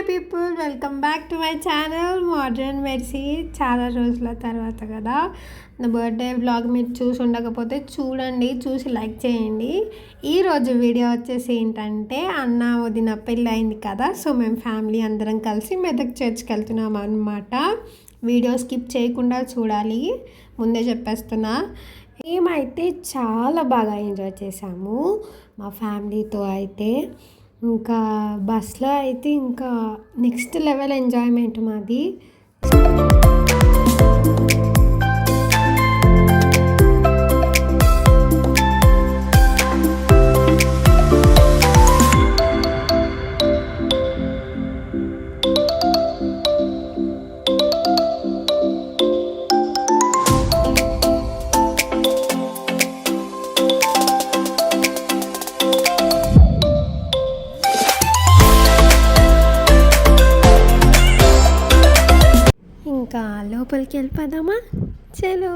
People, welcome back to my channel modern mercy. చాలా రోజుల తర్వాత కదా నా బర్త్డే వ్లాగ్ మీరు చూసి ఉండకపోతే చూడండి, చూసి లైక్ చేయండి. ఈరోజు వీడియో వచ్చేసి ఏంటంటే అన్న వదిన పెళ్ళి అయింది కదా, సో మేము ఫ్యామిలీ అందరం కలిసి మెదక్ చర్చ్కి వెళ్తున్నాం అనమాట. వీడియో స్కిప్ చేయకుండా చూడాలి, ముందే చెప్పేస్తున్నా. మేమైతే చాలా బాగా ఎంజాయ్ చేసాము మా ఫ్యామిలీతో అయితే. ఇంకా బస్లో అయితే ఇంకా నెక్స్ట్ లెవెల్ ఎంజాయ్మెంట్ మాది. ఇంకా లోపలికి వెళ్ళిపోదామా, చలో.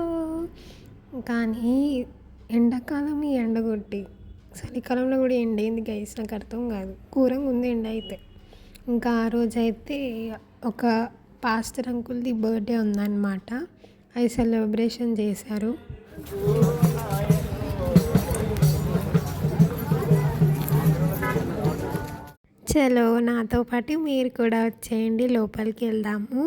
కానీ ఎండాకాలం ఈ ఎండగొట్టి చలికాలంలో కూడా ఎండ ఏంది గైస్, నాకు అర్థం కాదు. ఘోరంగా ఉంది ఎండ అయితే. ఇంకా ఆ రోజు అయితే ఒక పాస్టర్ అంకుల్ది బర్త్డే ఉందన్నమాట, అది సెలబ్రేషన్ చేశారు. చలో నాతో పాటు మీరు కూడా వచ్చేయండి, లోపలికి వెళ్దాము.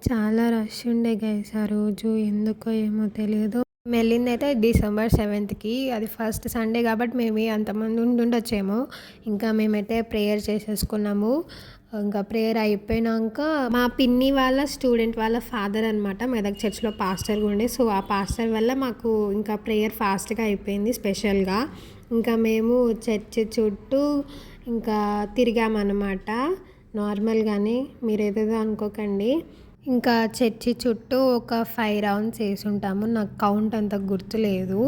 చాలా రష్ ఉండే గైస్ ఆ రోజు, ఎందుకో ఏమో తెలియదు. వెళ్ళింది అయితే December 7th, అది ఫస్ట్ సండే కాబట్టి మేమే అంతమంది ఉండుండొచ్చేమో. ఇంకా మేమైతే ప్రేయర్ చేసేసుకున్నాము. ఇంకా ప్రేయర్ అయిపోయినాక మా పిన్ని వాళ్ళ స్టూడెంట్ వాళ్ళ ఫాదర్ అనమాట మెదక్ చర్చ్లో పాస్టర్గా ఉండే, సో ఆ పాస్టర్ వల్ల మాకు ఇంకా ప్రేయర్ ఫాస్ట్గా అయిపోయింది స్పెషల్గా. ఇంకా మేము చర్చ్ చుట్టూ ఇంకా తిరిగామన్నమాట నార్మల్గానే, మీరు ఏదేదో అనుకోకండి. ఇంకా చర్చి చుట్టూ ఒక 5 రౌండ్స్ వేసి ఉంటాము, నాకు కౌంట్ అంత గుర్తులేదు.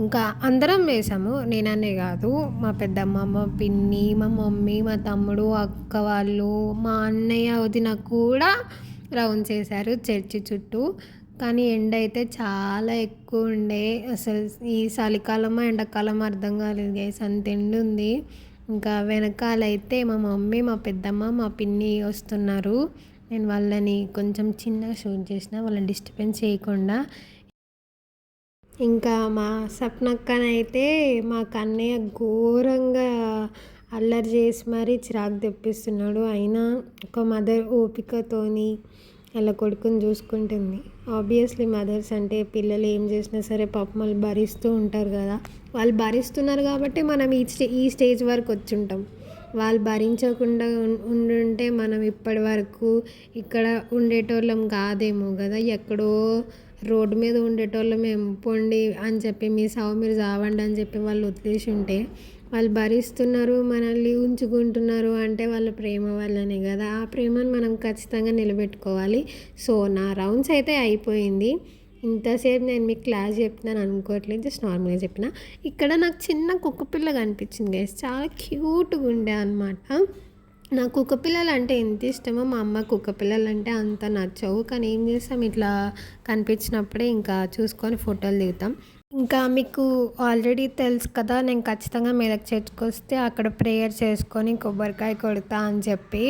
ఇంకా అందరం వేసాము, నేననే కాదు, మా పెద్దమ్మ, మా పిన్ని, మా మమ్మీ, మా తమ్ముడు, అక్క వాళ్ళు, మా అన్నయ్య వదిన కూడా రౌండ్స్ వేశారు చర్చి చుట్టూ. కానీ ఎండ అయితే చాలా ఎక్కువ ఉండే, అసలు ఈ చలికాలమా ఎండాకాలం అర్థం కాలేదు గైస్, అంత ఎండ ఉంది. ఇంకా వెనకాలైతే మా మమ్మీ, మా పెద్దమ్మ, మా పిన్ని వస్తున్నారు. నేను వాళ్ళని కొంచెం చిన్నగా షూట్ చేసిన, వాళ్ళని డిస్టర్బెన్స్ చేయకుండా. ఇంకా మా సప్నక్కనైతే మా కన్నయ్య ఘోరంగా అల్లరి చేసి మరీ చిరాకు తెప్పిస్తున్నాడు. అయినా ఒక మదర్ ఓపికతోని అలా కొడుకుని చూసుకుంటుంది. ఆబ్వియస్లీ మదర్స్ అంటే పిల్లలు ఏం చేసినా సరే పాపం వాళ్ళు భరిస్తూ ఉంటారు కదా, వాళ్ళు భరిస్తున్నారు కాబట్టి మనం ఈ స్టేజ్ వరకు వచ్చి ఉంటాం. వాళ్ళు భరించకుండా ఉండుంటే మనం ఇప్పటి వరకు ఇక్కడ ఉండేటోళ్ళం కాదేమో కదా, ఎక్కడో రోడ్డు మీద ఉండేటోళ్ళం మేము పొండి అని చెప్పి మీ సావు మీరు చావండి అని చెప్పి వాళ్ళు వదిలేసి ఉంటే, వాళ్ళు భరిస్తున్నారు మనల్ని ఉంచుకుంటున్నారు అంటే వాళ్ళ ప్రేమ వల్లనే కదా. ఆ ప్రేమను మనం ఖచ్చితంగా నిలబెట్టుకోవాలి. సో నా రౌండ్స్ అయితే అయిపోయింది. ఇంతసేపు నేను మీకు క్లాస్ చెప్తున్నాను అనుకోవట్లేదు, జస్ట్ నార్మల్గా చెప్పిన. ఇక్కడ నాకు చిన్న కుక్క పిల్ల కనిపించింది గైస్, చాలా క్యూట్గా ఉండే అనమాట. నాకు కుక్క పిల్లలు అంటే ఎంత ఇష్టమో, మా అమ్మ కుక్క పిల్లలు అంటే అంత నచ్చవు. కానీ ఏం చేస్తాం, ఇట్లా కనిపించినప్పుడే ఇంకా చూసుకొని ఫోటోలు దిగుతాం. ఇంకా మీకు ఆల్రెడీ తెలుసు కదా, నేను ఖచ్చితంగా మెదక్ చర్చ్కి వస్తే అక్కడ ప్రేయర్ చేసుకొని కొబ్బరికాయ కొడతా అని చెప్పి.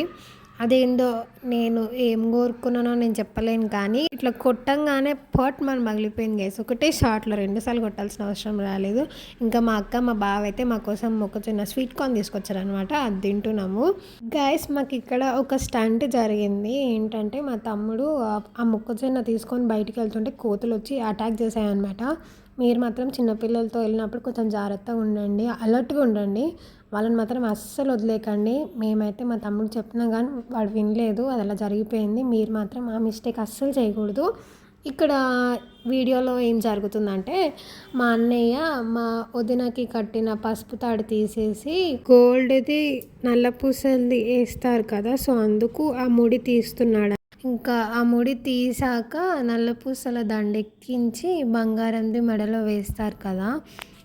అదేందో నేను ఏం కోరుకున్నానో నేను చెప్పలేను, కానీ ఇట్లా కొట్టంగానే పట్ మనం మగిలిపోయింది గైస్. ఒకటే షార్ట్లో 2 సార్లు కొట్టాల్సిన అవసరం రాలేదు. ఇంకా మా అక్క మా బావ అయితే మా కోసం మొక్కజొన్న స్వీట్ కార్న్ తీసుకొచ్చారనమాట, అది తింటున్నాము గైస్. మాకు ఇక్కడ ఒక స్టంట్ జరిగింది. ఏంటంటే మా తమ్ముడు ఆ మొక్కజొన్న తీసుకొని బయటికి వెళ్తుంటే కోతులు వచ్చి అటాక్ చేశాయన్నమాట. మీరు మాత్రం చిన్నపిల్లలతో వెళ్ళినప్పుడు కొంచెం జాగ్రత్తగా ఉండండి, అలర్ట్గా ఉండండి, వాళ్ళని మాత్రం అస్సలు వదిలేకండి. మేమైతే మా తమ్ముడు చెప్పినా కానీ వాడు వినలేదు, అది అలా జరిగిపోయింది. మీరు మాత్రం ఆ మిస్టేక్ అస్సలు చేయకూడదు. ఇక్కడ వీడియోలో ఏం జరుగుతుందంటే, మా అన్నయ్య మా వదినకి కట్టిన పసుపు తాడు తీసేసి గోల్డ్ది నల్ల పూసలది వేస్తారు కదా, సో అందుకు ఆ ముడి తీస్తున్నాడు. ఇంకా ఆ ముడి తీసాక నల్ల పూసల దండెక్కించి బంగారంది మెడలో వేస్తారు కదా.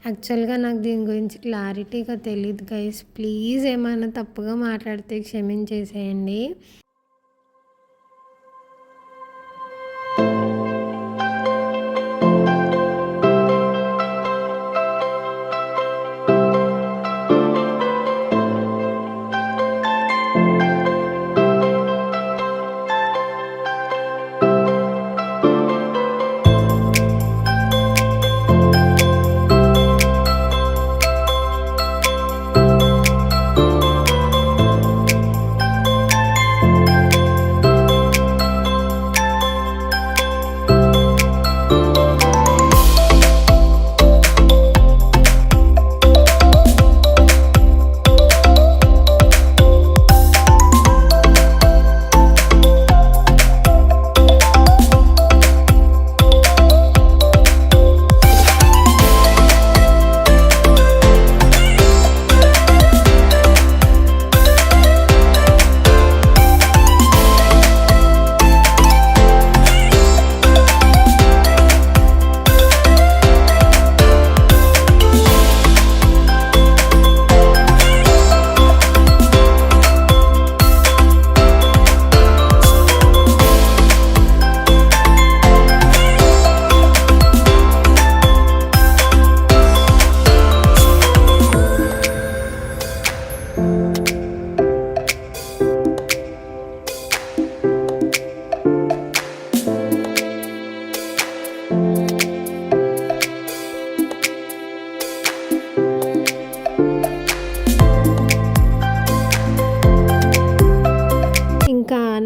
యాక్చువల్గా నాకు దీని గురించి క్లారిటీగా తెలియదు గైస్, ప్లీజ్ ఏమైనా తప్పుగా మాట్లాడితే క్షమించేసేయండి.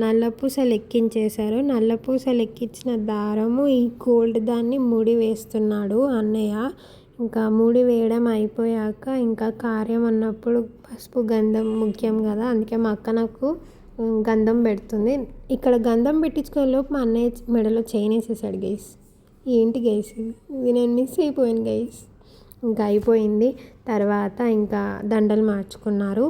నల్లపూసలు ఎక్కించేశారు. నల్లపూసలు ఎక్కించిన దారము ఈ గోల్డ్ దాన్ని ముడి వేస్తున్నాడు అన్నయ్య. ఇంకా ముడి వేయడం అయిపోయాక ఇంకా కార్యం అన్నప్పుడు పసుపు గంధం ముఖ్యం కదా, అందుకే మా అక్క నాకు గంధం పెడుతుంది. ఇక్కడ గంధం పెట్టించుకునే లోపు మా అన్నయ్య మెడలో చైన్ వేసేసాడు గైస్. ఏంటి గైస్ ఇది నేను మిస్ అయిపోయాను గైస్. ఇంకా అయిపోయింది. తర్వాత ఇంకా దండలు మార్చుకున్నారు.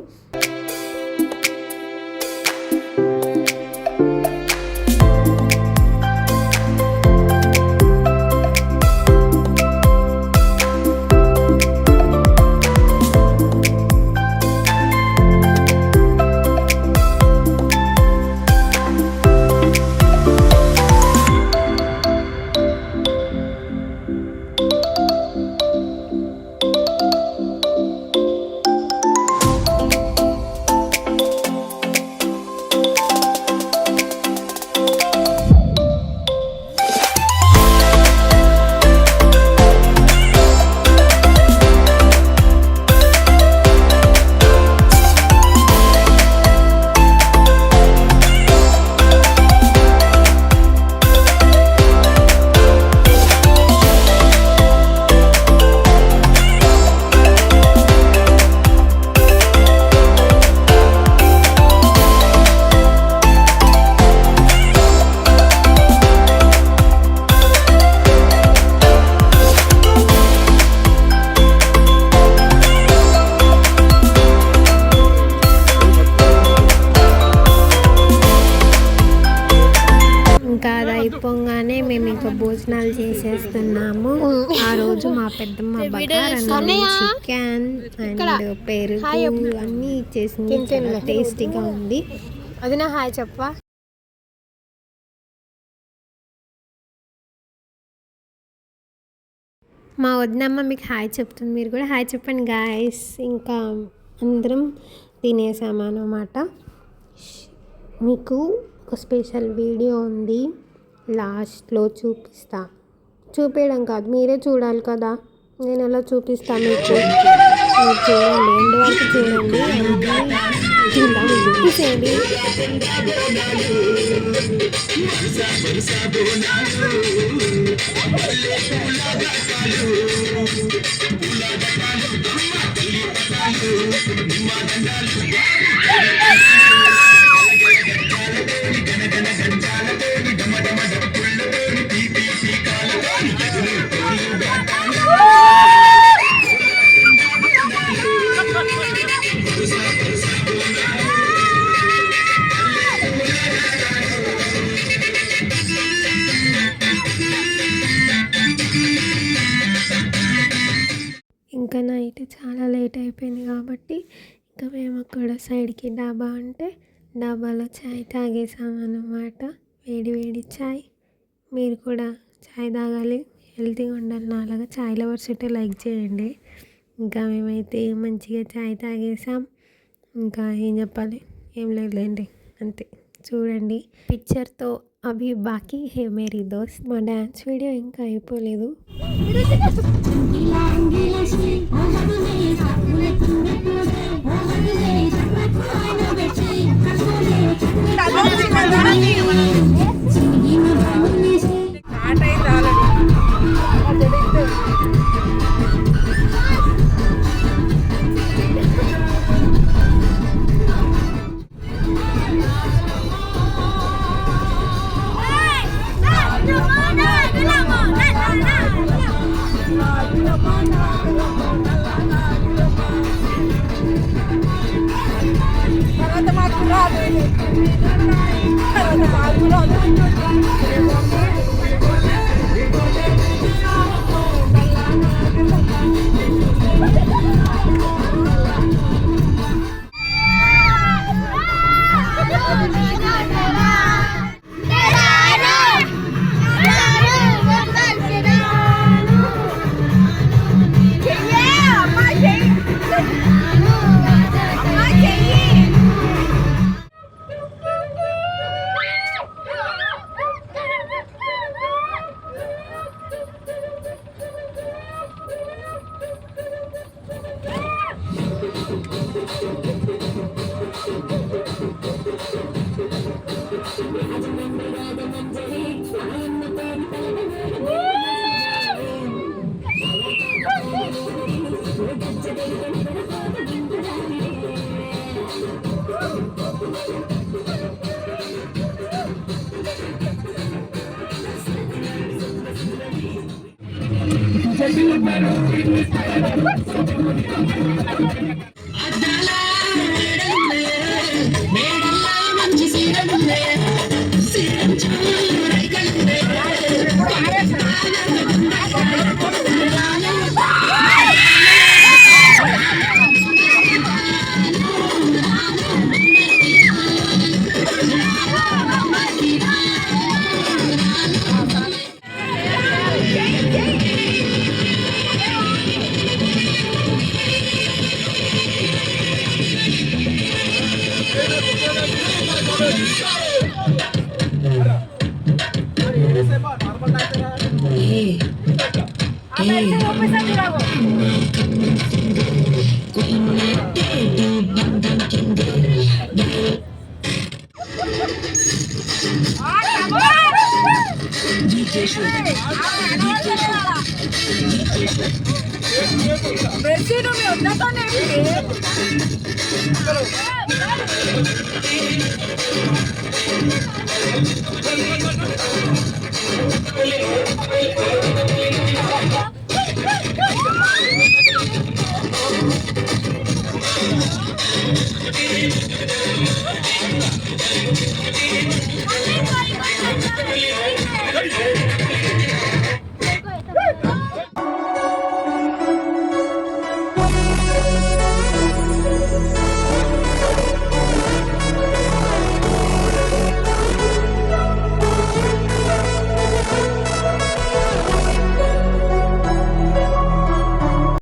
అయిపోగానే మేము ఇంకా భోజనాలు చేసేస్తున్నాము. ఆ రోజు మా పెద్దమ్మ చికెన్ అండ్ పెరుగు అన్నీ ఇచ్చేసింది. చాలా టేస్టీగా ఉంది. అది నా హాయ్ చెప్పా. మా వదినమ్మ మీకు హాయ్ చెప్తుంది, మీరు కూడా హాయ్ చెప్పండి గాయస్. ఇంకా అందరం తినేసామన్నమాట. మీకు ఒక స్పెషల్ వీడియో ఉంది, లాస్ట్లో చూపిస్తా. చూపించడం కాదు, మీరే చూడాలి కదా, నేను ఎలా చూపిస్తాను మీకు. మీరు చూడండి, ఎండ్ వరకు చూడండి. చూసేయండి. ఇంకా నైట్ చాలా లేట్ అయిపోయింది కాబట్టి ఇంకా మేము అక్కడ సైడ్కి డాబా అంటే డాబాలో చాయ్ తాగేసామన్నమాట. వేడి వేడి చాయ్. మీరు కూడా చాయ్ తాగాలి, హెల్తీగా ఉండాలి. నాలాగా చాయ్ లవర్స్ ఉంటే లైక్ చేయండి. ఇంకా మేమైతే మంచిగా చాయ్ తాగేసాం. ఇంకా ఏం చెప్పాలి, ఏం లేదులేండి, అంతే. చూడండి పిక్చర్తో అవి బాకీ హే మేరీ దోస్త్. మా డ్యాన్స్ వీడియో ఇంకా అయిపోలేదు. Vecino mío, ¿no están aquí?